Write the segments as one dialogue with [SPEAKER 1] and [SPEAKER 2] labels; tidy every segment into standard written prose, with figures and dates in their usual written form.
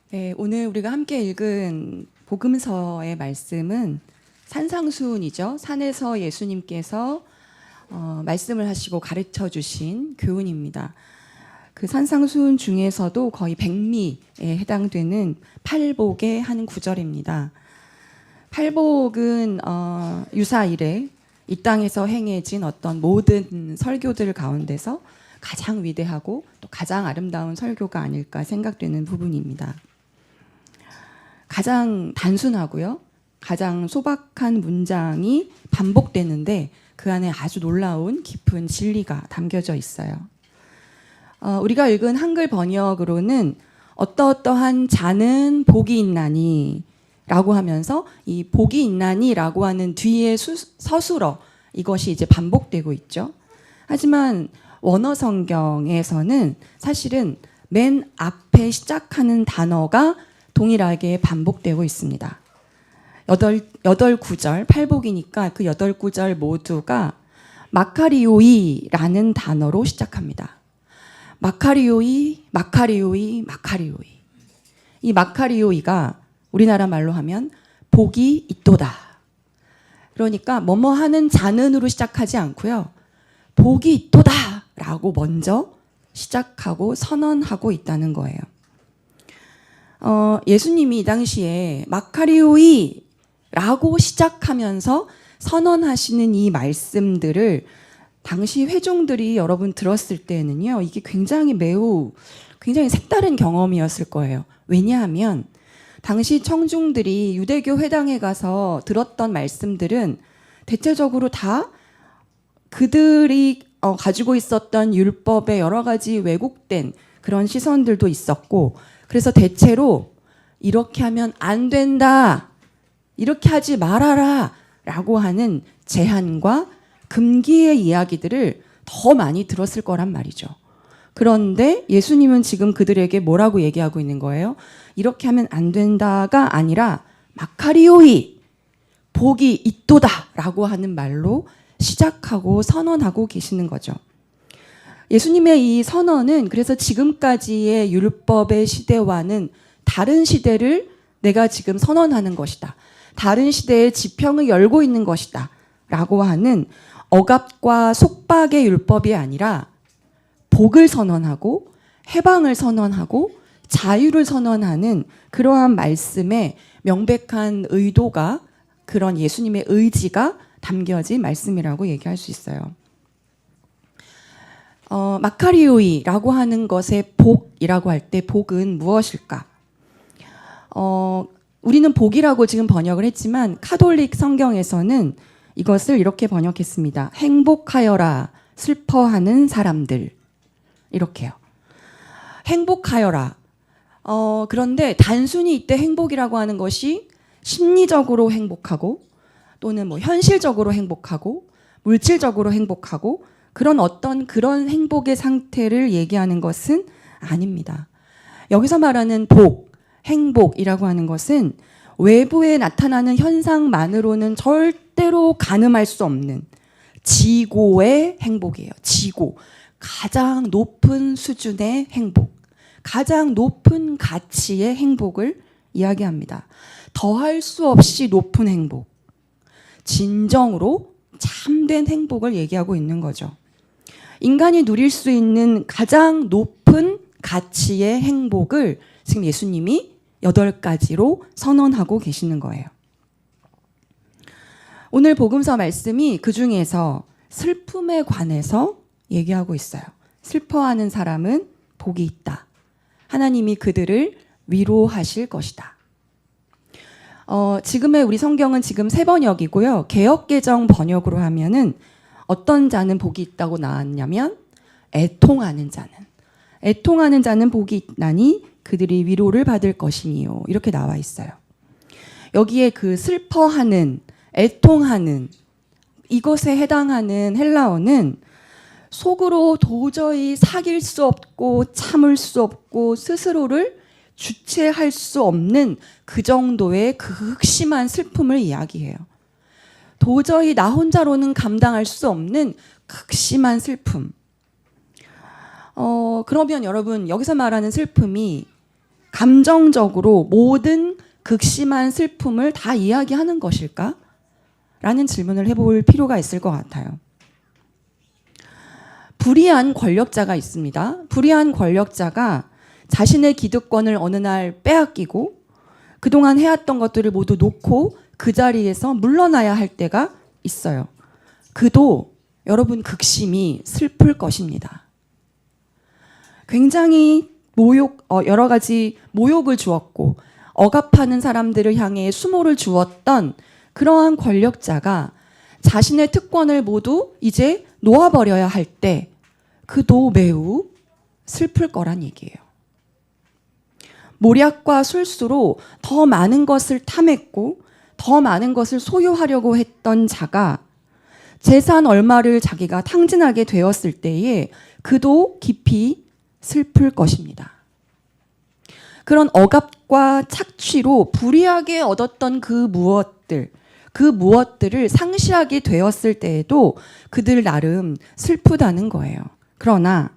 [SPEAKER 1] 네, 오늘 우리가 함께 읽은 복음서의 말씀은 산상수훈이죠. 산에서 예수님께서 말씀을 하시고 가르쳐 주신 교훈입니다. 그 산상수훈 중에서도 거의 백미에 해당되는 팔복의 한 구절입니다. 팔복은 유사 이래 이 땅에서 행해진 어떤 모든 설교들 가운데서 가장 위대하고 또 가장 아름다운 설교가 아닐까 생각되는 부분입니다. 가장 단순하고요. 가장 소박한 문장이 반복되는데 그 안에 아주 놀라운 깊은 진리가 담겨져 있어요. 우리가 읽은 한글 번역으로는 어떠어떠한 자는 복이 있나니 라고 하면서 이 복이 있나니 라고 하는 뒤에 서술어 이것이 이제 반복되고 있죠. 하지만 원어 성경에서는 사실은 맨 앞에 시작하는 단어가 동일하게 반복되고 있습니다. 8구절, 팔복이니까 그 8구절 모두가 마카리오이라는 단어로 시작합니다. 마카리오이, 마카리오이, 마카리오이. 이 마카리오이가 우리나라 말로 하면 복이 있도다. 그러니까 뭐뭐 하는 자는으로 시작하지 않고요. 복이 있도다 라고 먼저 시작하고 선언하고 있다는 거예요. 예수님이 이 당시에 마카리오이 라고 시작하면서 선언하시는 이 말씀들을 당시 회중들이 여러분 들었을 때는요, 이게 굉장히 색다른 경험이었을 거예요. 왜냐하면 당시 청중들이 유대교 회당에 가서 들었던 말씀들은 대체적으로 다 그들이 가지고 있었던 율법의 여러 가지 왜곡된 그런 시선들도 있었고, 그래서 대체로 이렇게 하면 안 된다, 이렇게 하지 말아라 라고 하는 제한과 금기의 이야기들을 더 많이 들었을 거란 말이죠. 그런데 예수님은 지금 그들에게 뭐라고 얘기하고 있는 거예요? 이렇게 하면 안 된다가 아니라 마카리오이, 복이 있도다 라고 하는 말로 시작하고 선언하고 계시는 거죠. 예수님의 이 선언은 그래서 지금까지의 율법의 시대와는 다른 시대를 내가 지금 선언하는 것이다. 다른 시대의 지평을 열고 있는 것이다. 라고 하는 억압과 속박의 율법이 아니라 복을 선언하고 해방을 선언하고 자유를 선언하는 그러한 말씀의 명백한 의도가, 그런 예수님의 의지가 담겨진 말씀이라고 얘기할 수 있어요. 마카리오이라고 하는 것의 복이라고 할 때 복은 무엇일까? 우리는 복이라고 지금 번역을 했지만 카톨릭 성경에서는 이것을 이렇게 번역했습니다. 행복하여라, 슬퍼하는 사람들. 이렇게요. 행복하여라. 그런데 단순히 이때 행복이라고 하는 것이 심리적으로 행복하고 또는 뭐 현실적으로 행복하고 물질적으로 행복하고 그런 행복의 상태를 얘기하는 것은 아닙니다. 여기서 말하는 복, 행복이라고 하는 것은 외부에 나타나는 현상만으로는 절대로 가늠할 수 없는 지고의 행복이에요. 지고. 가장 높은 수준의 행복, 가장 높은 가치의 행복을 이야기합니다. 더할 수 없이 높은 행복, 진정으로 참된 행복을 얘기하고 있는 거죠. 인간이 누릴 수 있는 가장 높은 가치의 행복을 지금 예수님이 8가지로 선언하고 계시는 거예요. 오늘 복음서 말씀이 그 중에서 슬픔에 관해서 얘기하고 있어요. 슬퍼하는 사람은 복이 있다. 하나님이 그들을 위로하실 것이다. 지금의 우리 성경은 지금 3번역이고요. 개역개정 번역으로 하면은 어떤 자는 복이 있다고 나왔냐면 애통하는 자는 복이 있나니 그들이 위로를 받을 것이니요. 이렇게 나와 있어요. 여기에 그 슬퍼하는, 애통하는 이것에 해당하는 헬라어는 속으로 도저히 사귈 수 없고 참을 수 없고 스스로를 주체할 수 없는 그 정도의 그 극심한 슬픔을 이야기해요. 도저히 나 혼자로는 감당할 수 없는 극심한 슬픔. 그러면 여러분 여기서 말하는 슬픔이 감정적으로 모든 극심한 슬픔을 다 이야기하는 것일까? 라는 질문을 해볼 필요가 있을 것 같아요. 불의한 권력자가 있습니다. 불의한 권력자가 자신의 기득권을 어느 날 빼앗기고 그동안 해왔던 것들을 모두 놓고 그 자리에서 물러나야 할 때가 있어요. 그도 여러분 극심히 슬플 것입니다. 굉장히 여러 가지 모욕을 주었고 억압하는 사람들을 향해 수모를 주었던 그러한 권력자가 자신의 특권을 모두 이제 놓아버려야 할 때 그도 매우 슬플 거란 얘기예요. 모략과 술수로 더 많은 것을 탐했고 더 많은 것을 소유하려고 했던 자가 재산 얼마를 자기가 탕진하게 되었을 때에 그도 깊이 슬플 것입니다. 그런 억압과 착취로 불이하게 얻었던 그 무엇들을 상실하게 되었을 때에도 그들 나름 슬프다는 거예요. 그러나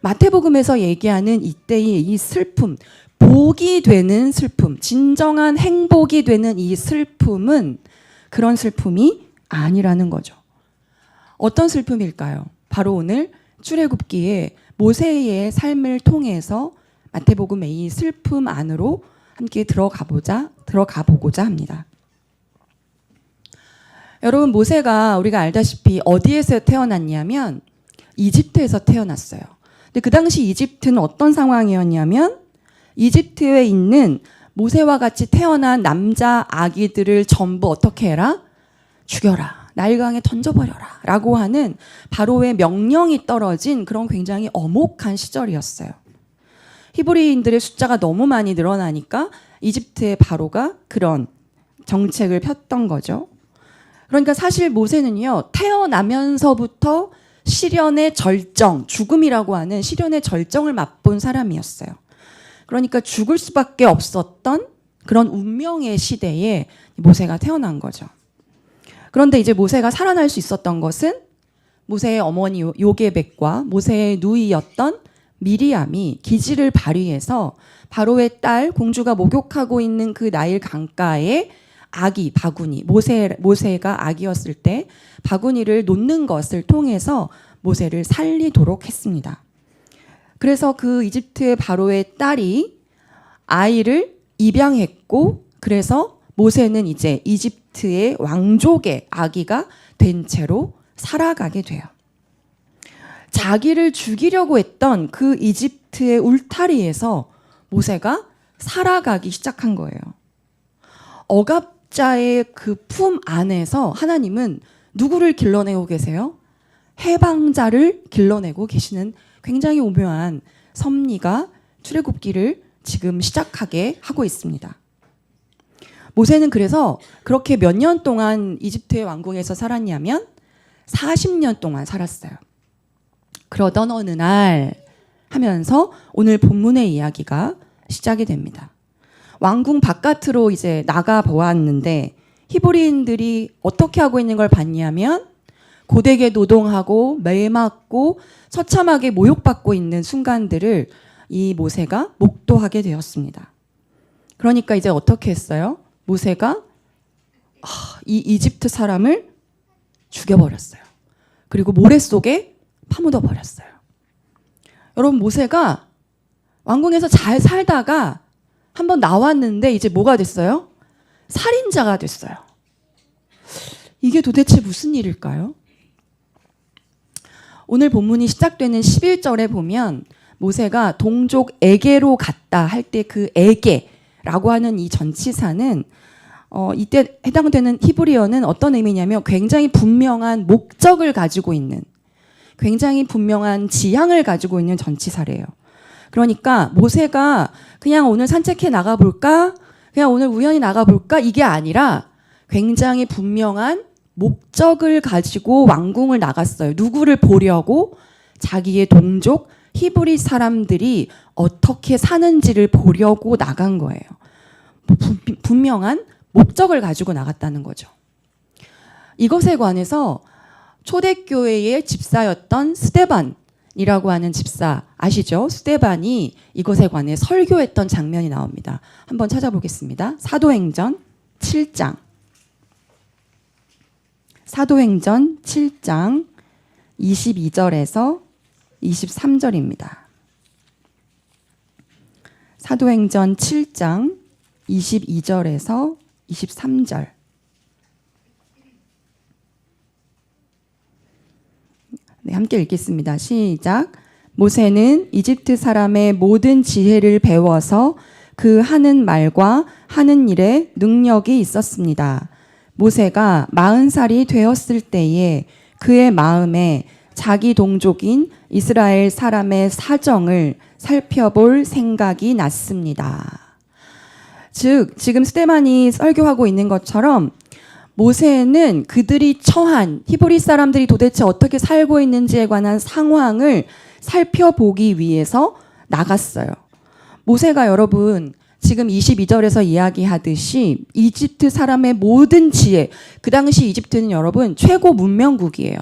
[SPEAKER 1] 마태복음에서 얘기하는 이때의 이 슬픔, 복이 되는 슬픔, 진정한 행복이 되는 이 슬픔은 그런 슬픔이 아니라는 거죠. 어떤 슬픔일까요? 바로 오늘 출애굽기에 모세의 삶을 통해서 마태복음의 이 슬픔 안으로 함께 들어가 보고자 합니다. 여러분, 모세가 우리가 알다시피 어디에서 태어났냐면 이집트에서 태어났어요. 근데 그 당시 이집트는 어떤 상황이었냐면 이집트에 있는 모세와 같이 태어난 남자 아기들을 전부 어떻게 해라? 죽여라. 나일강에 던져버려라. 라고 하는 바로의 명령이 떨어진 그런 굉장히 엄혹한 시절이었어요. 히브리인들의 숫자가 너무 많이 늘어나니까 이집트의 바로가 그런 정책을 폈던 거죠. 그러니까 사실 모세는요, 태어나면서부터 시련의 절정, 죽음이라고 하는 시련의 절정을 맛본 사람이었어요. 그러니까 죽을 수밖에 없었던 그런 운명의 시대에 모세가 태어난 거죠. 그런데 이제 모세가 살아날 수 있었던 것은 모세의 어머니 요게벳과 모세의 누이였던 미리암이 기지를 발휘해서 바로의 딸 공주가 목욕하고 있는 그 나일 강가에 아기 바구니 모세가 아기였을 때 바구니를 놓는 것을 통해서 모세를 살리도록 했습니다. 그래서 그 이집트의 바로의 딸이 아이를 입양했고 그래서 모세는 이제 이집트의 왕족의 아기가 된 채로 살아가게 돼요. 자기를 죽이려고 했던 그 이집트의 울타리에서 모세가 살아가기 시작한 거예요. 억압자의 그 품 안에서 하나님은 누구를 길러내고 계세요? 해방자를 길러내고 계시는 굉장히 오묘한 섭리가 출애굽기를 지금 시작하게 하고 있습니다. 모세는 그래서 그렇게 몇 년 동안 이집트의 왕궁에서 살았냐면 40년 동안 살았어요. 그러던 어느 날 하면서 오늘 본문의 이야기가 시작이 됩니다. 왕궁 바깥으로 이제 나가 보았는데 히브리인들이 어떻게 하고 있는 걸 봤냐면 고되게 노동하고 매맞고 처참하게 모욕받고 있는 순간들을 이 모세가 목도하게 되었습니다. 그러니까 이제 어떻게 했어요? 모세가 이 이집트 사람을 죽여버렸어요. 그리고 모래 속에 파묻어 버렸어요. 여러분, 모세가 왕궁에서 잘 살다가 한번 나왔는데 이제 뭐가 됐어요? 살인자가 됐어요. 이게 도대체 무슨 일일까요? 오늘 본문이 시작되는 11절에 보면 모세가 동족 에게로 갔다 할 때 그 에게라고 하는 이 전치사는 이때 해당되는 히브리어는 어떤 의미냐면 굉장히 분명한 목적을 가지고 있는, 굉장히 분명한 지향을 가지고 있는 전치사래요. 그러니까 모세가 그냥 오늘 산책해 나가볼까? 그냥 오늘 우연히 나가볼까? 이게 아니라 굉장히 분명한 목적을 가지고 왕궁을 나갔어요. 누구를 보려고? 자기의 동족 히브리 사람들이 어떻게 사는지를 보려고 나간 거예요. 분명한 목적을 가지고 나갔다는 거죠. 이것에 관해서 초대교회의 집사였던 스데반, 스데반이라고 하는 집사 아시죠? 스데반이 이것에 관해 설교했던 장면이 나옵니다. 한번 찾아보겠습니다. 사도행전 7장. 사도행전 7장 22절에서 23절입니다. 사도행전 7장 22절에서 23절. 네, 함께 읽겠습니다. 시작. 모세는 이집트 사람의 모든 지혜를 배워서 그 하는 말과 하는 일에 능력이 있었습니다. 모세가 40살이 되었을 때에 그의 마음에 자기 동족인 이스라엘 사람의 사정을 살펴볼 생각이 났습니다. 즉, 지금 스데반이 설교하고 있는 것처럼 모세는 그들이 처한 히브리 사람들이 도대체 어떻게 살고 있는지에 관한 상황을 살펴보기 위해서 나갔어요. 모세가 여러분 지금 22절에서 이야기하듯이 이집트 사람의 모든 지혜, 그 당시 이집트는 여러분 최고 문명국이에요.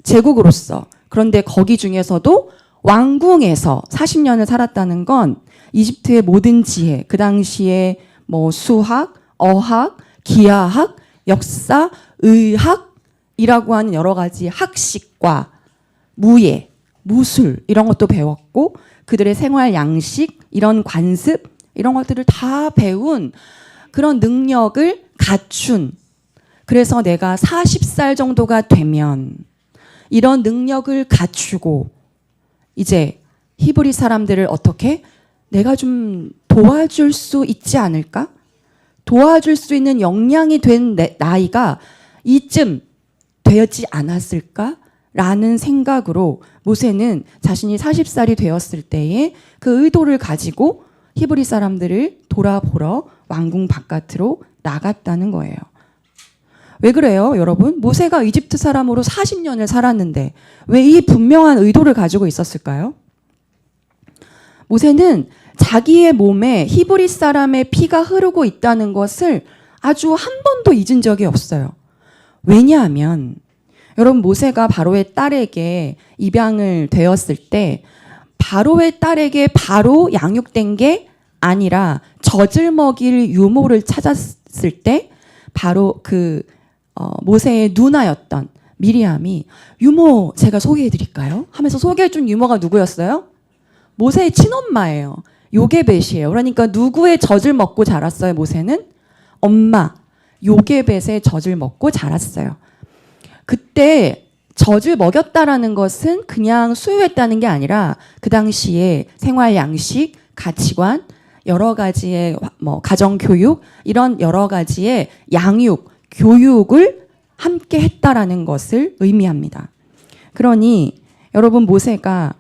[SPEAKER 1] 제국으로서. 그런데 거기 중에서도 왕궁에서 40년을 살았다는 건 이집트의 모든 지혜, 그 당시에 뭐 수학, 어학, 기하학, 역사, 의학이라고 하는 여러 가지 학식과 무예, 무술 이런 것도 배웠고 그들의 생활 양식, 이런 관습 이런 것들을 다 배운 그런 능력을 갖춘, 그래서 내가 40살 정도가 되면 이런 능력을 갖추고 이제 히브리 사람들을 어떻게 내가 좀 도와줄 수 있지 않을까? 도와줄 수 있는 역량이 된 나이가 이쯤 되었지 않았을까? 라는 생각으로 모세는 자신이 40살이 되었을 때에 그 의도를 가지고 히브리 사람들을 돌아보러 왕궁 바깥으로 나갔다는 거예요. 왜 그래요, 여러분? 모세가 이집트 사람으로 40년을 살았는데 왜 이 분명한 의도를 가지고 있었을까요? 모세는 자기의 몸에 히브리 사람의 피가 흐르고 있다는 것을 아주 한 번도 잊은 적이 없어요. 왜냐하면 여러분 모세가 바로의 딸에게 입양을 되었을 때 바로의 딸에게 바로 양육된 게 아니라 젖을 먹일 유모를 찾았을 때 바로 그 모세의 누나였던 미리암이 유모 제가 소개해 드릴까요? 하면서 소개해 준 유모가 누구였어요? 모세의 친엄마예요. 요게벳이에요. 그러니까 누구의 젖을 먹고 자랐어요, 모세는? 엄마 요게벳의 젖을 먹고 자랐어요. 그때 젖을 먹였다라는 것은 그냥 수유했다는 게 아니라 그 당시에 생활 양식, 가치관, 여러 가지의 뭐 가정 교육 이런 여러 가지의 양육, 교육을 함께 했다라는 것을 의미합니다. 그러니 여러분 모세가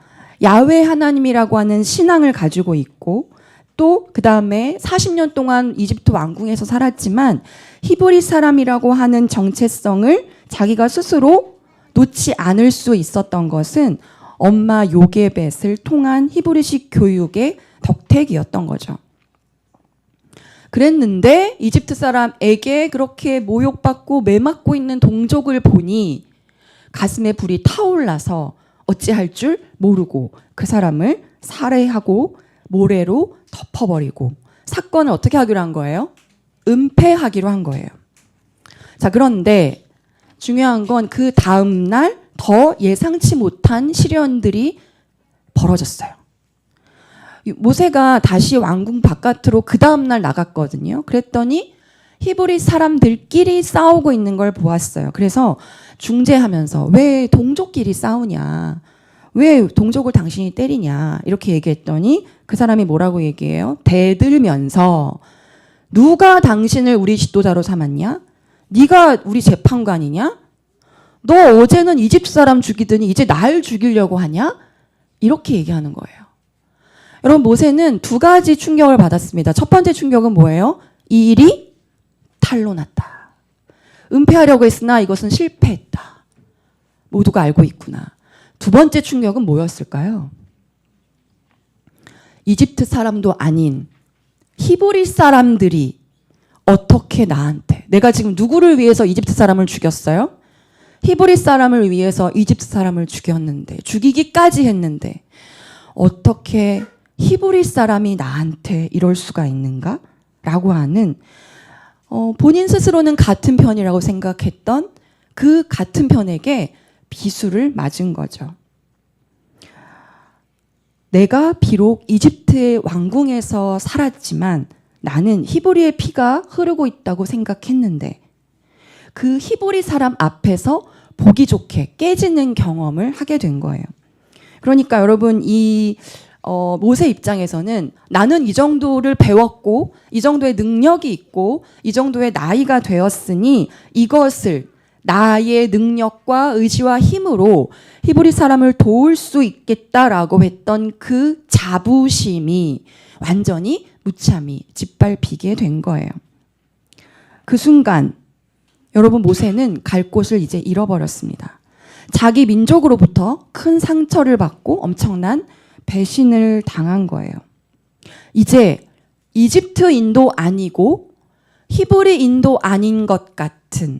[SPEAKER 1] 야훼 하나님이라고 하는 신앙을 가지고 있고 또 그 다음에 40년 동안 이집트 왕궁에서 살았지만 히브리 사람이라고 하는 정체성을 자기가 스스로 놓지 않을 수 있었던 것은 엄마 요게벳을 통한 히브리식 교육의 덕택이었던 거죠. 그랬는데 이집트 사람에게 그렇게 모욕받고 매맞고 있는 동족을 보니 가슴에 불이 타올라서 어찌할 줄 모르고 그 사람을 살해하고 모래로 덮어버리고 사건을 어떻게 하기로 한 거예요? 은폐하기로 한 거예요. 자, 그런데 중요한 건 그 다음날 더 예상치 못한 시련들이 벌어졌어요. 모세가 다시 왕궁 바깥으로 그 다음날 나갔거든요. 그랬더니 히브리 사람들끼리 싸우고 있는 걸 보았어요. 그래서 중재하면서 왜 동족끼리 싸우냐, 왜 동족을 당신이 때리냐 이렇게 얘기했더니 그 사람이 뭐라고 얘기해요? 대들면서 누가 당신을 우리 지도자로 삼았냐? 네가 우리 재판관이냐? 너 어제는 이집트 사람 죽이더니 이제 날 죽이려고 하냐? 이렇게 얘기하는 거예요. 여러분 모세는 두 가지 충격을 받았습니다. 첫 번째 충격은 뭐예요? 이 일이 탈로 났다. 은폐하려고 했으나 이것은 실패했다. 모두가 알고 있구나. 두 번째 충격은 뭐였을까요? 이집트 사람도 아닌 히브리 사람들이 어떻게 나한테, 내가 지금 누구를 위해서 이집트 사람을 죽였어요? 히브리 사람을 위해서 이집트 사람을 죽였는데, 죽이기까지 했는데 어떻게 히브리 사람이 나한테 이럴 수가 있는가? 라고 하는 본인 스스로는 같은 편이라고 생각했던 그 같은 편에게 비수를 맞은 거죠. 내가 비록 이집트의 왕궁에서 살았지만 나는 히브리의 피가 흐르고 있다고 생각했는데 그 히브리 사람 앞에서 보기 좋게 깨지는 경험을 하게 된 거예요. 그러니까 여러분 이 모세 입장에서는 나는 이 정도를 배웠고 이 정도의 능력이 있고 이 정도의 나이가 되었으니 이것을 나의 능력과 의지와 힘으로 히브리 사람을 도울 수 있겠다라고 했던 그 자부심이 완전히 무참히 짓밟히게 된 거예요. 그 순간 여러분 모세는 갈 곳을 이제 잃어버렸습니다. 자기 민족으로부터 큰 상처를 받고 엄청난 배신을 당한 거예요. 이제 이집트인도 아니고 히브리인도 아닌 것 같은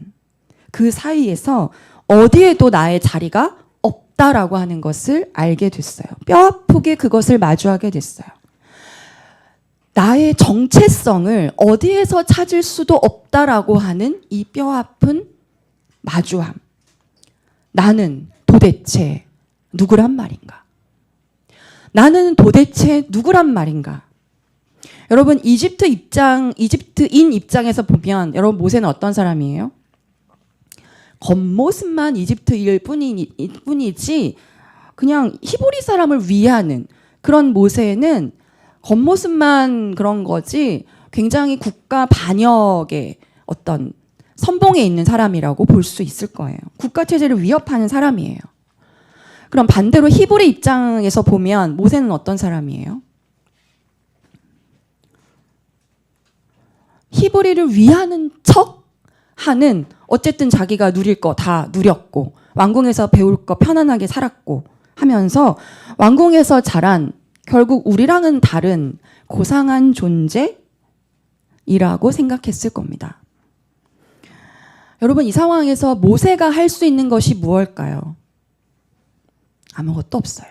[SPEAKER 1] 그 사이에서 어디에도 나의 자리가 없다라고 하는 것을 알게 됐어요. 뼈아프게 그것을 마주하게 됐어요. 나의 정체성을 어디에서 찾을 수도 없다라고 하는 이 뼈아픈 마주함. 나는 도대체 누구란 말인가? 나는 도대체 누구란 말인가? 여러분 이집트인 입장에서 보면 여러분 모세는 어떤 사람이에요? 겉모습만 이집트일 뿐이지 그냥 히브리 사람을 위하는 그런 모세는 겉모습만 그런 거지 굉장히 국가 반역의 어떤 선봉에 있는 사람이라고 볼 수 있을 거예요. 국가 체제를 위협하는 사람이에요. 그럼 반대로 히브리 입장에서 보면 모세는 어떤 사람이에요? 히브리를 위하는 척 하는 어쨌든 자기가 누릴 거 다 누렸고 왕궁에서 배울 거 편안하게 살았고 하면서 왕궁에서 자란 결국 우리랑은 다른 고상한 존재이라고 생각했을 겁니다. 여러분 이 상황에서 모세가 할 수 있는 것이 무엇일까요? 아무것도 없어요.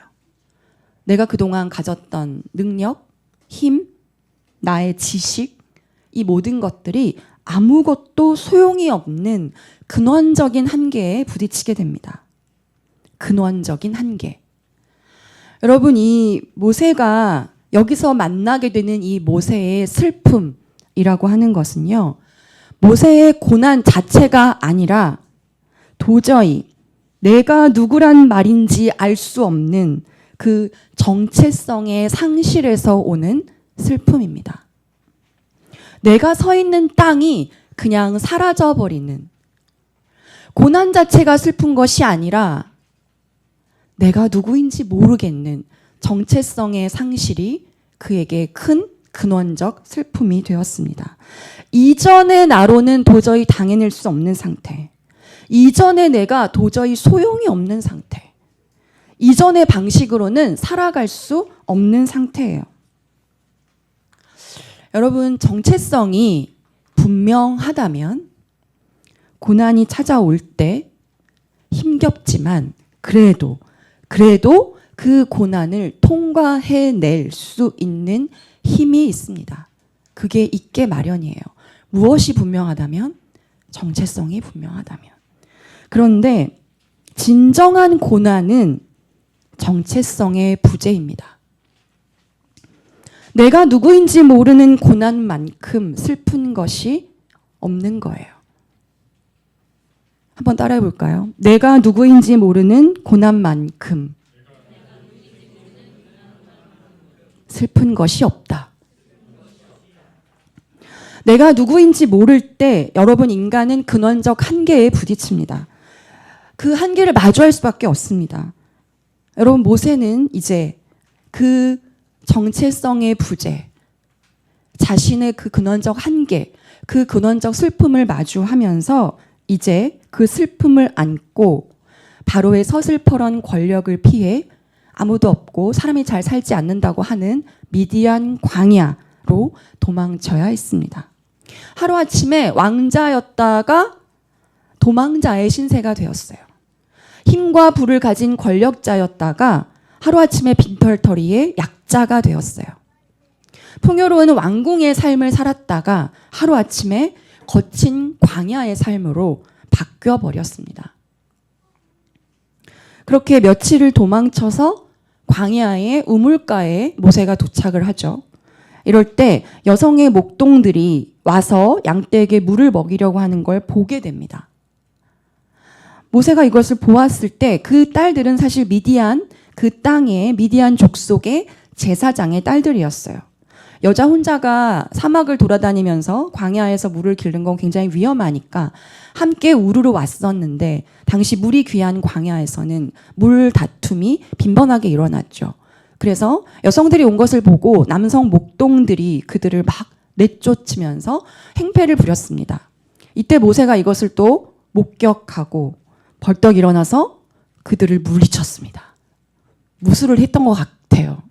[SPEAKER 1] 내가 그동안 가졌던 능력, 힘, 나의 지식 이 모든 것들이 아무것도 소용이 없는 근원적인 한계에 부딪히게 됩니다. 근원적인 한계. 여러분 이 모세가 여기서 만나게 되는 이 모세의 슬픔이라고 하는 것은요. 모세의 고난 자체가 아니라 도저히 내가 누구란 말인지 알 수 없는 그 정체성의 상실에서 오는 슬픔입니다. 내가 서 있는 땅이 그냥 사라져버리는 고난 자체가 슬픈 것이 아니라 내가 누구인지 모르겠는 정체성의 상실이 그에게 큰 근원적 슬픔이 되었습니다. 이전의 나로는 도저히 당해낼 수 없는 상태. 이전의 내가 도저히 소용이 없는 상태. 이전의 방식으로는 살아갈 수 없는 상태예요. 여러분, 정체성이 분명하다면 고난이 찾아올 때 힘겹지만 그래도 그 고난을 통과해낼 수 있는 힘이 있습니다. 그게 있게 마련이에요. 무엇이 분명하다면? 정체성이 분명하다면. 그런데 진정한 고난은 정체성의 부재입니다. 내가 누구인지 모르는 고난만큼 슬픈 것이 없는 거예요. 한번 따라해 볼까요? 내가 누구인지 모르는 고난만큼 슬픈 것이 없다. 내가 누구인지 모를 때 여러분 인간은 근원적 한계에 부딪힙니다. 그 한계를 마주할 수밖에 없습니다. 여러분 모세는 이제 그 정체성의 부재, 자신의 그 근원적 한계, 그 근원적 슬픔을 마주하면서 이제 그 슬픔을 안고 바로의 서슬퍼런 권력을 피해 아무도 없고 사람이 잘 살지 않는다고 하는 미디안 광야로 도망쳐야 했습니다. 하루아침에 왕자였다가 도망자의 신세가 되었어요. 힘과 부를 가진 권력자였다가 하루아침에 빈털터리의 약자가 되었어요. 풍요로운 왕궁의 삶을 살았다가 하루아침에 거친 광야의 삶으로 바뀌어버렸습니다. 그렇게 며칠을 도망쳐서 광야의 우물가에 모세가 도착을 하죠. 이럴 때 여성의 목동들이 와서 양떼에게 물을 먹이려고 하는 걸 보게 됩니다. 모세가 이것을 보았을 때 그 딸들은 사실 미디안 그 땅의 미디안 족속의 제사장의 딸들이었어요. 여자 혼자가 사막을 돌아다니면서 광야에서 물을 기르는 건 굉장히 위험하니까 함께 우르르 왔었는데 당시 물이 귀한 광야에서는 물 다툼이 빈번하게 일어났죠. 그래서 여성들이 온 것을 보고 남성 목동들이 그들을 막 내쫓으면서 행패를 부렸습니다. 이때 모세가 이것을 또 목격하고 벌떡 일어나서 그들을 물리쳤습니다. 무술을 했던 것 같아요.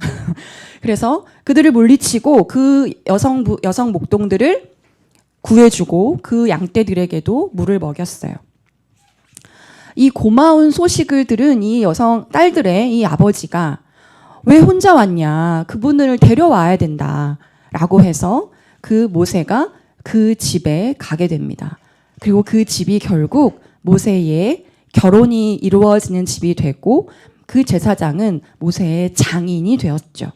[SPEAKER 1] 그래서 그들을 물리치고 그 여성 목동들을 구해주고 그 양떼들에게도 물을 먹였어요. 이 고마운 소식을 들은 이 여성 딸들의 이 아버지가 왜 혼자 왔냐, 그분을 데려와야 된다라고 해서 그 모세가 그 집에 가게 됩니다. 그리고 그 집이 결국 모세의 결혼이 이루어지는 집이 되고 그 제사장은 모세의 장인이 되었죠.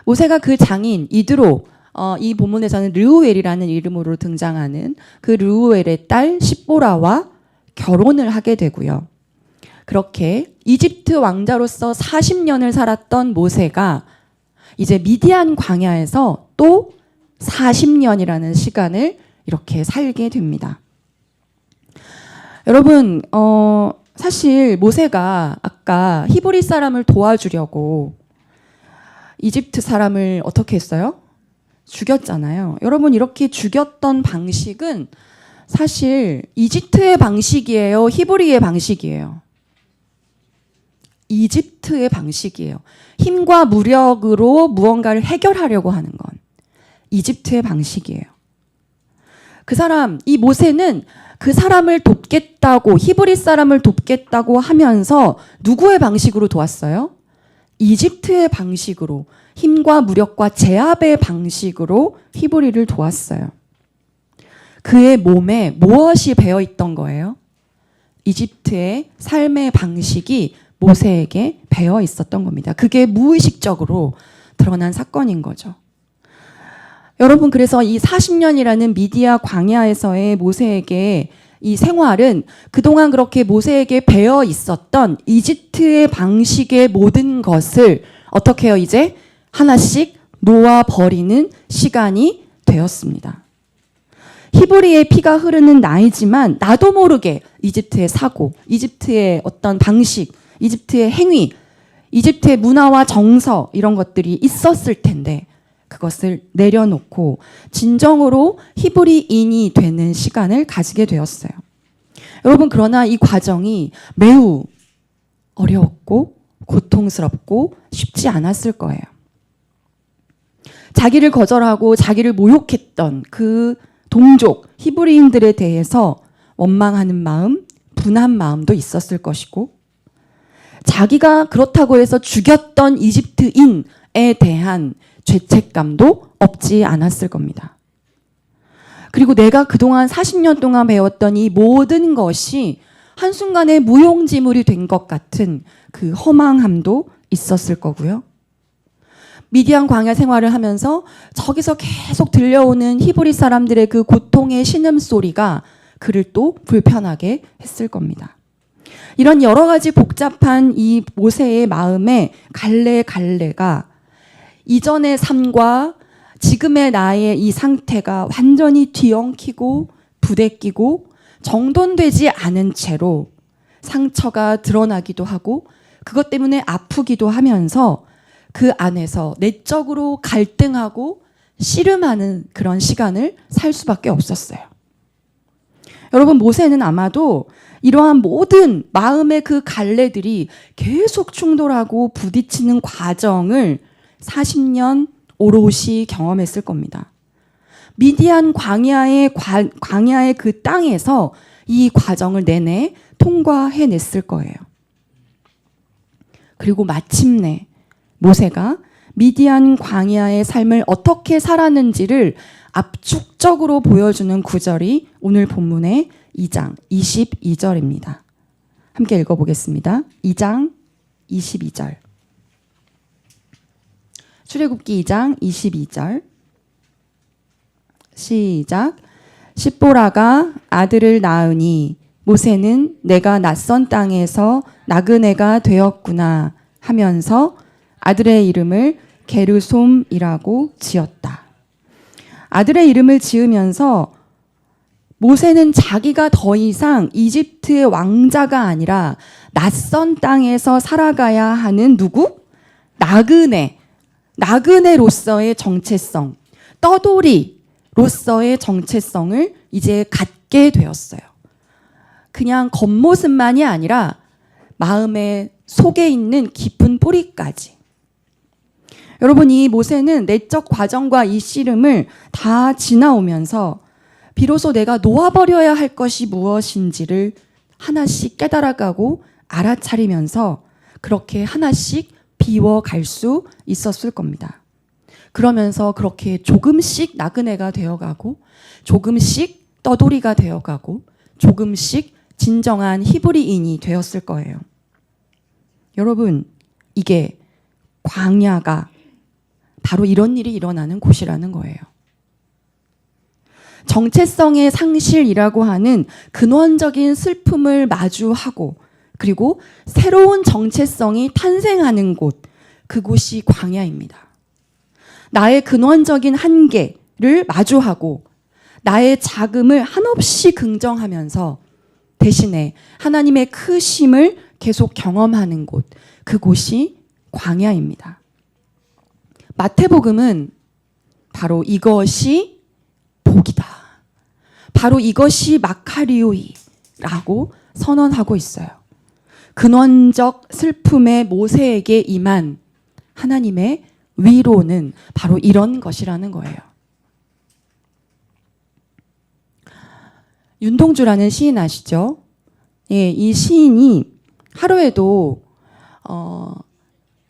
[SPEAKER 1] 모세가 그 장인 이드로, 이 본문에서는 르우엘이라는 이름으로 등장하는 그 르우엘의 딸 십보라와 결혼을 하게 되고요. 그렇게 이집트 왕자로서 40년을 살았던 모세가 이제 미디안 광야에서 또 40년이라는 시간을 이렇게 살게 됩니다. 여러분, 사실 모세가 아까 히브리 사람을 도와주려고 이집트 사람을 어떻게 했어요? 죽였잖아요. 여러분, 이렇게 죽였던 방식은 사실 이집트의 방식이에요? 히브리의 방식이에요? 이집트의 방식이에요. 힘과 무력으로 무언가를 해결하려고 하는 건 이집트의 방식이에요. 그 사람, 이 모세는 그 사람을 돕겠다고, 히브리 사람을 돕겠다고 하면서 누구의 방식으로 도왔어요? 이집트의 방식으로, 힘과 무력과 제압의 방식으로 히브리를 도왔어요. 그의 몸에 무엇이 배어 있던 거예요? 이집트의 삶의 방식이 모세에게 배어 있었던 겁니다. 그게 무의식적으로 드러난 사건인 거죠. 여러분, 그래서 이 40년이라는 미디아 광야에서의 모세에게 이 생활은 그동안 그렇게 모세에게 배어 있었던 이집트의 방식의 모든 것을 어떻게 해요? 이제 하나씩 놓아버리는 시간이 되었습니다. 히브리의 피가 흐르는 나이지만 나도 모르게 이집트의 사고, 이집트의 어떤 방식, 이집트의 행위, 이집트의 문화와 정서 이런 것들이 있었을 텐데 그것을 내려놓고 진정으로 히브리인이 되는 시간을 가지게 되었어요. 여러분, 그러나 이 과정이 매우 어려웠고 고통스럽고 쉽지 않았을 거예요. 자기를 거절하고 자기를 모욕했던 그 동족 히브리인들에 대해서 원망하는 마음, 분한 마음도 있었을 것이고 자기가 그렇다고 해서 죽였던 이집트인에 대한 죄책감도 없지 않았을 겁니다. 그리고 내가 그동안 40년 동안 배웠던 이 모든 것이 한순간에 무용지물이 된 것 같은 그 허망함도 있었을 거고요. 미디안 광야 생활을 하면서 저기서 계속 들려오는 히브리 사람들의 그 고통의 신음소리가 그를 또 불편하게 했을 겁니다. 이런 여러 가지 복잡한 이 모세의 마음의 갈래가 이전의 삶과 지금의 나의 이 상태가 완전히 뒤엉키고 부대끼고 정돈되지 않은 채로 상처가 드러나기도 하고 그것 때문에 아프기도 하면서 그 안에서 내적으로 갈등하고 씨름하는 그런 시간을 살 수밖에 없었어요. 여러분, 모세는 아마도 이러한 모든 마음의 그 갈래들이 계속 충돌하고 부딪히는 과정을 40년 오롯이 경험했을 겁니다. 미디안 광야의 그 땅에서 이 과정을 내내 통과해냈을 거예요. 그리고 마침내 모세가 미디안 광야의 삶을 어떻게 살았는지를 압축적으로 보여주는 구절이 오늘 본문의 2장 22절입니다. 함께 읽어보겠습니다. 2장 22절. 출애굽기 2장 22절. 시작. 십보라가 아들을 낳으니 모세는 내가 낯선 땅에서 나그네가 되었구나 하면서 아들의 이름을 게르솜이라고 지었다. 아들의 이름을 지으면서 모세는 자기가 더 이상 이집트의 왕자가 아니라 낯선 땅에서 살아가야 하는 누구? 나그네로서의 정체성, 떠돌이로서의 정체성을 이제 갖게 되었어요. 그냥 겉모습만이 아니라 마음의 속에 있는 깊은 뿌리까지. 여러분, 이 모세는 내적 과정과 이 씨름을 다 지나오면서 비로소 내가 놓아버려야 할 것이 무엇인지를 하나씩 깨달아가고 알아차리면서 그렇게 하나씩 비워갈 수 있었을 겁니다. 그러면서 그렇게 조금씩 나그네가 되어가고 조금씩 떠돌이가 되어가고 조금씩 진정한 히브리인이 되었을 거예요. 여러분, 이게 광야가 바로 이런 일이 일어나는 곳이라는 거예요. 정체성의 상실이라고 하는 근원적인 슬픔을 마주하고 그리고 새로운 정체성이 탄생하는 곳, 그곳이 광야입니다. 나의 근원적인 한계를 마주하고 나의 작음을 한없이 긍정하면서 대신에 하나님의 크심을 계속 경험하는 곳, 그곳이 광야입니다. 마태복음은 바로 이것이 복이다. 바로 이것이 마카리오이라고 선언하고 있어요. 근원적 슬픔의 모세에게 임한 하나님의 위로는 바로 이런 것이라는 거예요. 윤동주라는 시인 아시죠? 예, 이 시인이 하루에도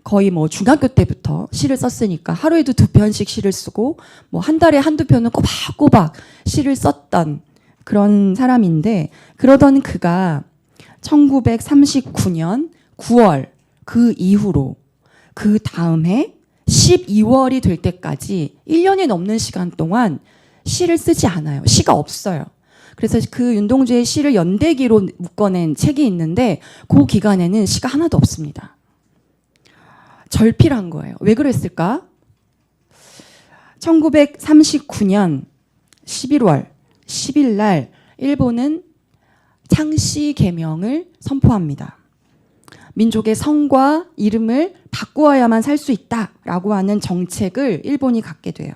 [SPEAKER 1] 거의 중학교 때부터 시를 썼으니까 하루에도 2편씩 시를 쓰고 한 달에 1~2편은 꼬박꼬박 시를 썼던 그런 사람인데, 그러던 그가 1939년 9월 그 이후로 그 다음 해 12월이 될 때까지 1년이 넘는 시간 동안 시를 쓰지 않아요. 시가 없어요. 그래서 그 윤동주의 시를 연대기로 묶어낸 책이 있는데 그 기간에는 시가 하나도 없습니다. 절필한 거예요. 왜 그랬을까? 1939년 11월 10일 날 일본은 창씨 개명을 선포합니다. 민족의 성과 이름을 바꾸어야만 살 수 있다라고 하는 정책을 일본이 갖게 돼요.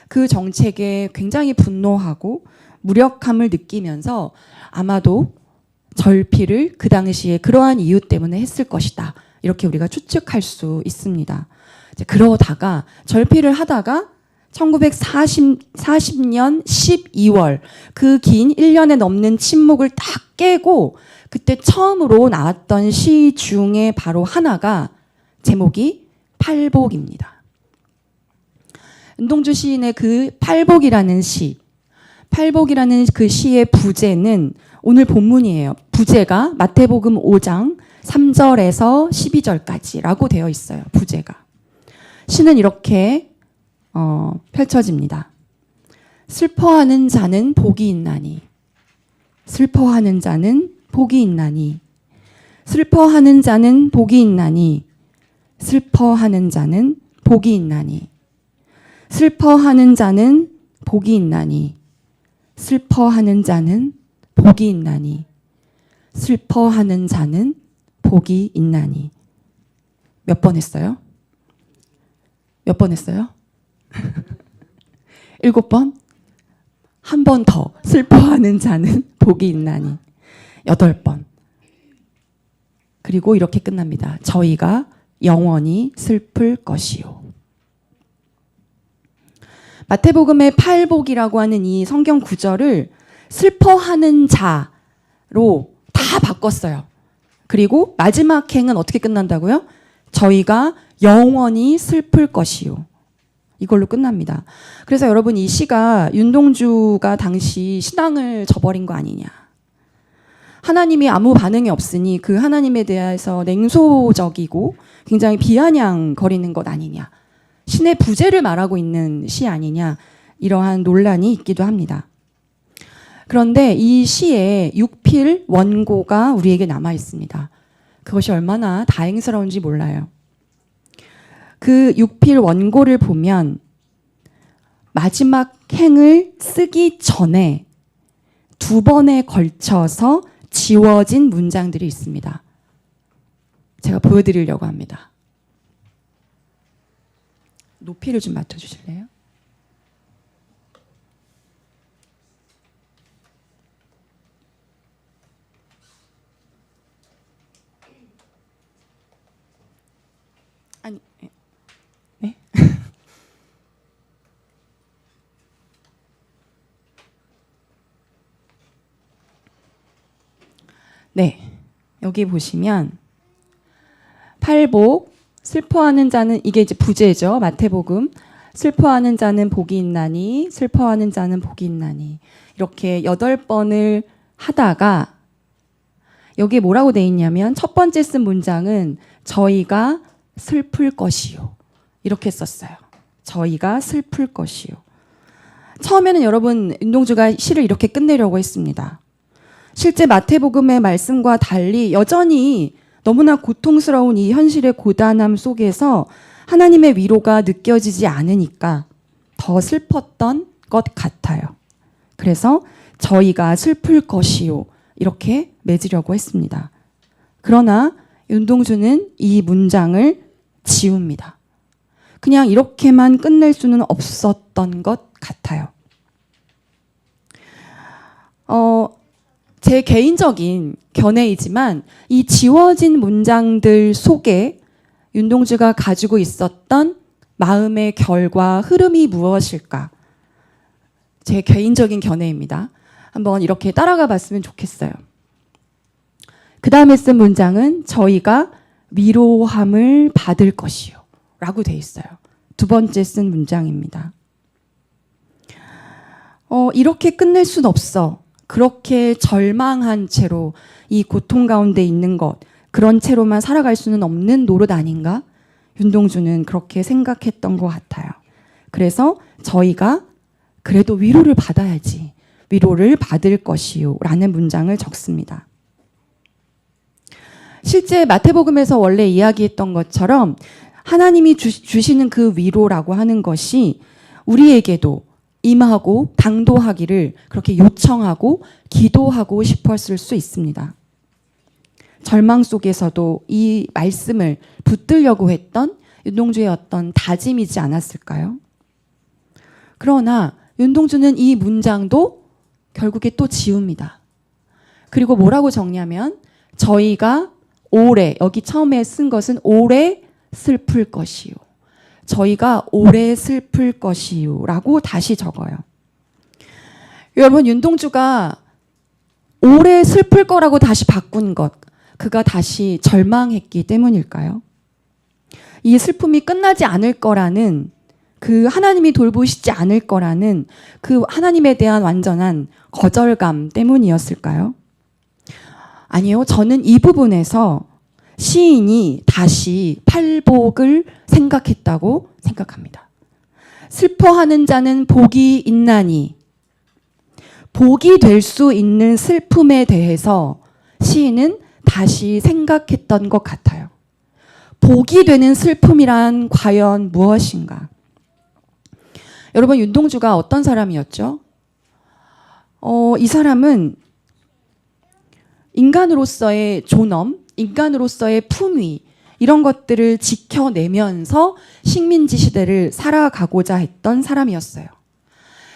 [SPEAKER 1] 그 정책에 굉장히 분노하고 무력함을 느끼면서 아마도 절필을 그 당시에 그러한 이유 때문에 했을 것이다. 이렇게 우리가 추측할 수 있습니다. 이제 그러다가 절필을 하다가 1940년 12월 그 긴 1년에 넘는 침묵을 딱 깨고 그때 처음으로 나왔던 시 중에 바로 하나가 제목이 팔복입니다. 윤동주 시인의 그 팔복이라는 시, 팔복이라는 그 시의 부제는 오늘 본문이에요. 부제가 마태복음 5장 3절에서 12절까지라고 되어 있어요. 부제가. 시는 이렇게 펼쳐집니다. 슬퍼하는 자는 복이 있나니, 슬퍼하는 자는 복이 있나니, 슬퍼하는 자는 복이 있나니, 슬퍼하는 자는 복이 있나니, 슬퍼하는 자는 복이 있나니, 슬퍼하는 자는 복이 있나니, 슬퍼하는 자는 복이 있나니. 몇 번 했어요? 몇 번 했어요? 7번? 한 번 더. 슬퍼하는 자는 복이 있나니. 8번. 그리고 이렇게 끝납니다. 저희가 영원히 슬플 것이요. 마태복음의 팔복이라고 하는 이 성경 구절을 슬퍼하는 자 다 바꿨어요. 그리고 마지막 행은 어떻게 끝난다고요? 저희가 영원히 슬플 것이요. 이걸로 끝납니다. 그래서 여러분 이 시가 윤동주가 당시 신앙을 저버린 거 아니냐. 하나님이 아무 반응이 없으니 그 하나님에 대해서 냉소적이고 굉장히 비아냥거리는 것 아니냐. 신의 부재를 말하고 있는 시 아니냐. 이러한 논란이 있기도 합니다. 그런데 이 시에 육필 원고가 우리에게 남아 있습니다. 그것이 얼마나 다행스러운지 몰라요. 그 육필 원고를 보면 마지막 행을 쓰기 전에 2번에 걸쳐서 지워진 문장들이 있습니다. 제가 보여드리려고 합니다. 높이를 좀 맞춰주실래요? 아니, 네? 네, 여기 보시면 팔복, 슬퍼하는 자는, 이게 이제 부제죠. 마태복음. 슬퍼하는 자는 복이 있나니, 슬퍼하는 자는 복이 있나니. 이렇게 8번을 하다가 여기에 뭐라고 돼 있냐면 첫 번째 쓴 문장은 저희가 슬플 것이요. 이렇게 썼어요. 저희가 슬플 것이요. 처음에는 여러분 윤동주가 시를 이렇게 끝내려고 했습니다. 실제 마태복음의 말씀과 달리 여전히 너무나 고통스러운 이 현실의 고단함 속에서 하나님의 위로가 느껴지지 않으니까 더 슬펐던 것 같아요. 그래서 저희가 슬플 것이요. 이렇게 맺으려고 했습니다. 그러나 윤동주는 이 문장을 지웁니다. 그냥 이렇게만 끝낼 수는 없었던 것 같아요. 제 개인적인 견해이지만 이 지워진 문장들 속에 윤동주가 가지고 있었던 마음의 결과 흐름이 무엇일까? 제 개인적인 견해입니다. 한번 이렇게 따라가 봤으면 좋겠어요. 그 다음에 쓴 문장은 저희가 위로함을 받을 것이요 라고 돼 있어요. 2번째 쓴 문장입니다. 이렇게 끝낼 순 없어. 그렇게 절망한 채로 이 고통 가운데 있는 것, 그런 채로만 살아갈 수는 없는 노릇 아닌가? 윤동주는 그렇게 생각했던 것 같아요. 그래서 저희가 그래도 위로를 받아야지. 위로를 받을 것이요 라는 문장을 적습니다. 실제 마태복음에서 원래 이야기했던 것처럼 하나님이 주시는 그 위로라고 하는 것이 우리에게도 임하고 당도하기를 그렇게 요청하고 기도하고 싶었을 수 있습니다. 절망 속에서도 이 말씀을 붙들려고 했던 윤동주의 어떤 다짐이지 않았을까요? 그러나 윤동주는 이 문장도 결국에 또 지웁니다. 그리고 뭐라고 적냐면 저희가 오래, 여기 처음에 쓴 것은 오래 슬플 것이요. 저희가 오래 슬플 것이요 라고 다시 적어요. 여러분 윤동주가 오래 슬플 거라고 다시 바꾼 것, 그가 다시 절망했기 때문일까요? 이 슬픔이 끝나지 않을 거라는, 그 하나님이 돌보시지 않을 거라는 그 하나님에 대한 완전한 거절감 때문이었을까요? 아니요. 저는 이 부분에서 시인이 다시 팔복을 생각했다고 생각합니다. 슬퍼하는 자는 복이 있나니, 복이 될 수 있는 슬픔에 대해서 시인은 다시 생각했던 것 같아요. 복이 되는 슬픔이란 과연 무엇인가? 여러분 윤동주가 어떤 사람이었죠? 이 사람은 인간으로서의 존엄, 인간으로서의 품위 이런 것들을 지켜내면서 식민지 시대를 살아가고자 했던 사람이었어요.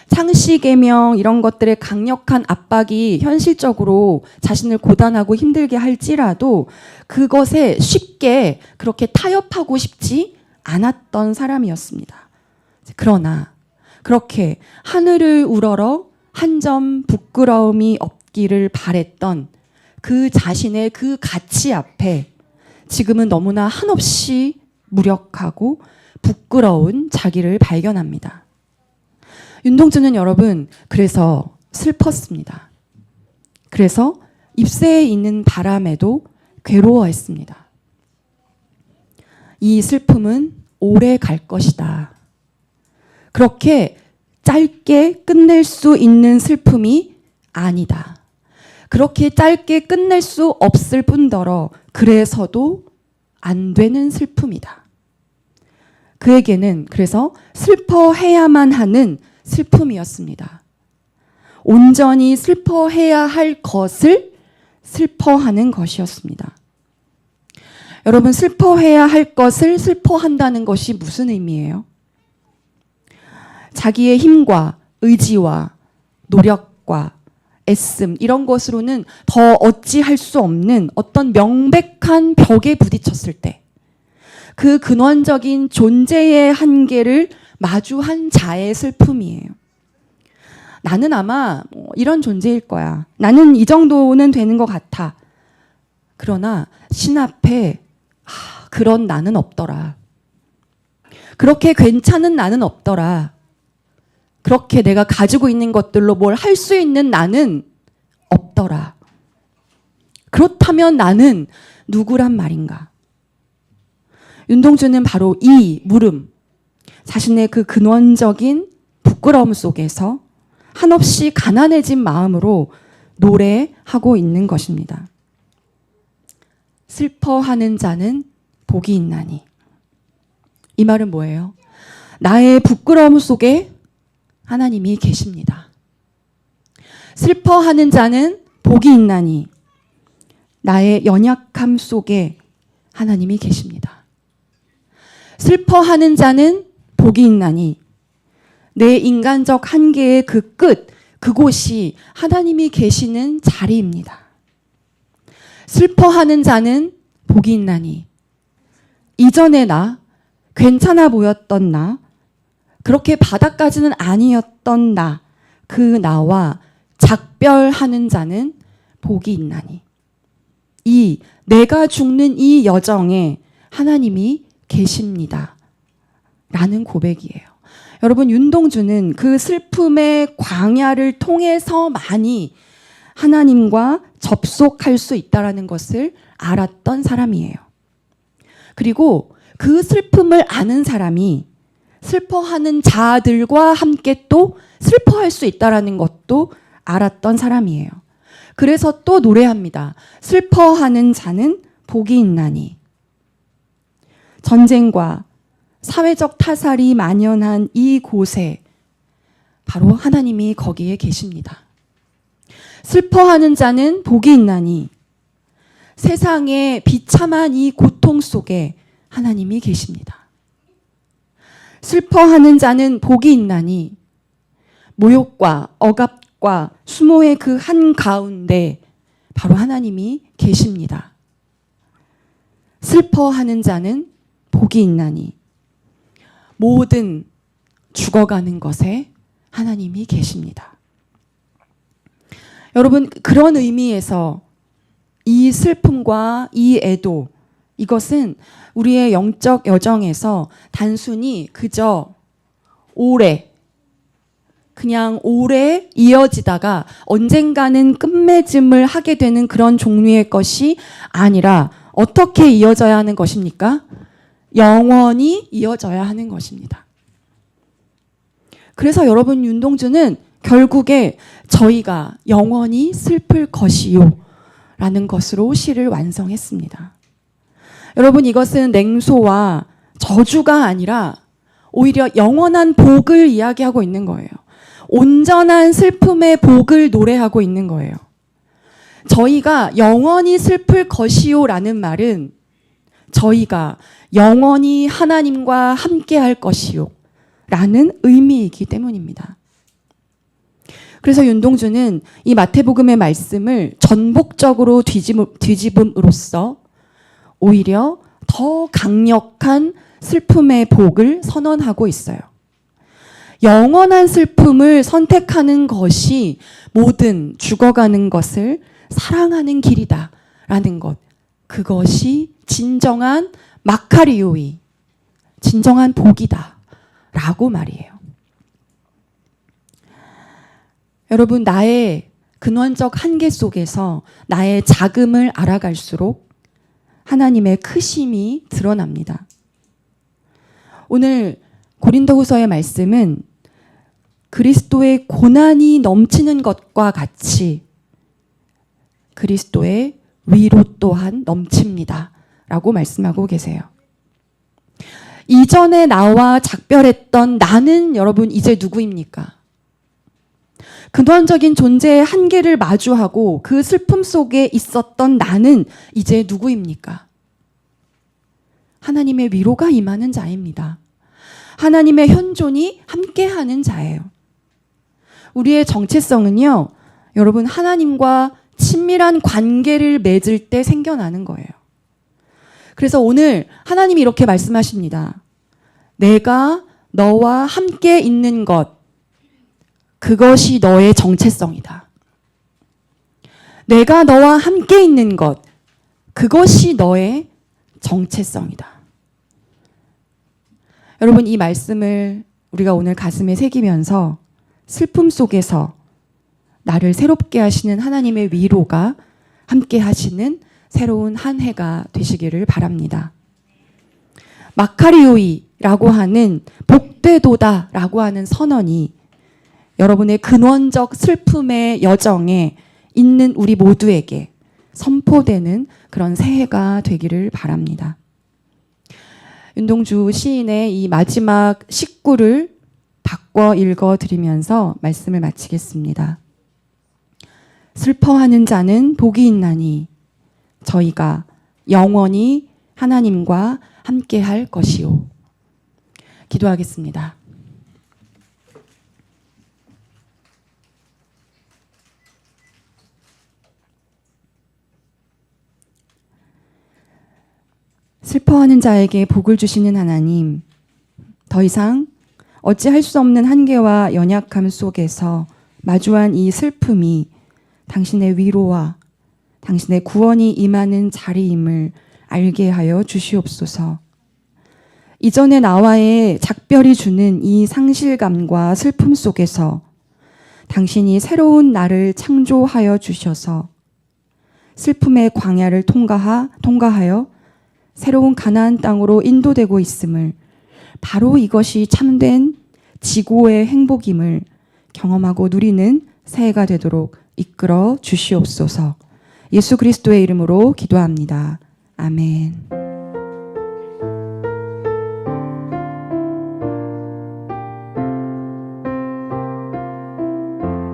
[SPEAKER 1] 창씨개명 이런 것들의 강력한 압박이 현실적으로 자신을 고단하고 힘들게 할지라도 그것에 쉽게 그렇게 타협하고 싶지 않았던 사람이었습니다. 그러나 그렇게 하늘을 우러러 한 점 부끄러움이 없기를 바랬던 그 자신의 그 가치 앞에 지금은 너무나 한없이 무력하고 부끄러운 자기를 발견합니다. 윤동주는 여러분 그래서 슬펐습니다. 그래서 잎새에 있는 바람에도 괴로워했습니다. 이 슬픔은 오래 갈 것이다. 그렇게 짧게 끝낼 수 있는 슬픔이 아니다. 그렇게 짧게 끝낼 수 없을 뿐더러 그래서도 안 되는 슬픔이다. 그에게는 그래서 슬퍼해야만 하는 슬픔이었습니다. 온전히 슬퍼해야 할 것을 슬퍼하는 것이었습니다. 여러분, 슬퍼해야 할 것을 슬퍼한다는 것이 무슨 의미예요? 자기의 힘과 의지와 노력과 애씀 이런 것으로는 더 어찌할 수 없는 어떤 명백한 벽에 부딪혔을 때 그 근원적인 존재의 한계를 마주한 자의 슬픔이에요. 나는 아마 이런 존재일 거야. 나는 이 정도는 되는 것 같아. 그러나 신 앞에 그런 나는 없더라. 그렇게 괜찮은 나는 없더라. 그렇게 내가 가지고 있는 것들로 뭘 할 수 있는 나는 없더라. 그렇다면 나는 누구란 말인가? 윤동주는 바로 이 물음, 자신의 그 근원적인 부끄러움 속에서 한없이 가난해진 마음으로 노래하고 있는 것입니다. 슬퍼하는 자는 복이 있나니. 이 말은 뭐예요? 나의 부끄러움 속에 하나님이 계십니다. 슬퍼하는 자는 복이 있나니 나의 연약함 속에 하나님이 계십니다. 슬퍼하는 자는 복이 있나니 내 인간적 한계의 그 끝, 그곳이 하나님이 계시는 자리입니다. 슬퍼하는 자는 복이 있나니 이전의 나, 괜찮아 보였던 나, 그렇게 바닥까지는 아니었던 나, 그 나와 작별하는 자는 복이 있나니 이 내가 죽는 이 여정에 하나님이 계십니다. 라는 고백이에요. 여러분, 윤동주는 그 슬픔의 광야를 통해서만이 하나님과 접속할 수 있다는 것을 알았던 사람이에요. 그리고 그 슬픔을 아는 사람이 슬퍼하는 자들과 함께 또 슬퍼할 수 있다는 것도 알았던 사람이에요. 그래서 또 노래합니다. 슬퍼하는 자는 복이 있나니. 전쟁과 사회적 타살이 만연한 이곳에 바로 하나님이 거기에 계십니다. 슬퍼하는 자는 복이 있나니 세상의 비참한 이 고통 속에 하나님이 계십니다. 슬퍼하는 자는 복이 있나니 모욕과 억압과 수모의 그 한가운데 바로 하나님이 계십니다. 슬퍼하는 자는 복이 있나니 모든 죽어가는 것에 하나님이 계십니다. 여러분, 그런 의미에서 이 슬픔과 이 애도, 이것은 우리의 영적 여정에서 단순히 그저 그냥 오래 이어지다가 언젠가는 끝맺음을 하게 되는 그런 종류의 것이 아니라 어떻게 이어져야 하는 것입니까? 영원히 이어져야 하는 것입니다. 그래서 여러분, 윤동주는 결국에 저희가 영원히 슬플 것이요 라는 것으로 시를 완성했습니다. 여러분, 이것은 냉소와 저주가 아니라 오히려 영원한 복을 이야기하고 있는 거예요. 온전한 슬픔의 복을 노래하고 있는 거예요. 저희가 영원히 슬플 것이요 라는 말은 저희가 영원히 하나님과 함께 할 것이요 라는 의미이기 때문입니다. 그래서 윤동주는 이 마태복음의 말씀을 전복적으로 뒤집음으로써 오히려 더 강력한 슬픔의 복을 선언하고 있어요. 영원한 슬픔을 선택하는 것이 모든 죽어가는 것을 사랑하는 길이다라는 것, 그것이 진정한 마카리오이, 진정한 복이다라고 말이에요. 여러분, 나의 근원적 한계 속에서 나의 작음을 알아갈수록 하나님의 크심이 드러납니다. 오늘 고린도후서의 말씀은 그리스도의 고난이 넘치는 것과 같이 그리스도의 위로 또한 넘칩니다. 라고 말씀하고 계세요. 이전에 나와 작별했던 나는 여러분 이제 누구입니까? 근원적인 존재의 한계를 마주하고 그 슬픔 속에 있었던 나는 이제 누구입니까? 하나님의 위로가 임하는 자입니다. 하나님의 현존이 함께하는 자예요. 우리의 정체성은요, 여러분 하나님과 친밀한 관계를 맺을 때 생겨나는 거예요. 그래서 오늘 하나님이 이렇게 말씀하십니다. 내가 너와 함께 있는 것, 그것이 너의 정체성이다. 내가 너와 함께 있는 것, 그것이 너의 정체성이다. 여러분, 이 말씀을 우리가 오늘 가슴에 새기면서 슬픔 속에서 나를 새롭게 하시는 하나님의 위로가 함께 하시는 새로운 한 해가 되시기를 바랍니다. 마카리오이라고 하는 복되도다라고 하는 선언이 여러분의 근원적 슬픔의 여정에 있는 우리 모두에게 선포되는 그런 새해가 되기를 바랍니다. 윤동주 시인의 이 마지막 식구를 바꿔 읽어드리면서 말씀을 마치겠습니다. 슬퍼하는 자는 복이 있나니 저희가 영원히 하나님과 함께할 것이요. 기도하겠습니다. 슬퍼하는 자에게 복을 주시는 하나님, 더 이상 어찌할 수 없는 한계와 연약함 속에서 마주한 이 슬픔이 당신의 위로와 당신의 구원이 임하는 자리임을 알게 하여 주시옵소서. 이전의 나와의 작별이 주는 이 상실감과 슬픔 속에서 당신이 새로운 나를 창조하여 주셔서 슬픔의 광야를 통과하여 새로운 가나안 땅으로 인도되고 있음을, 바로 이것이 참된 지고의 행복임을 경험하고 누리는 새해가 되도록 이끌어 주시옵소서. 예수 그리스도의 이름으로 기도합니다. 아멘.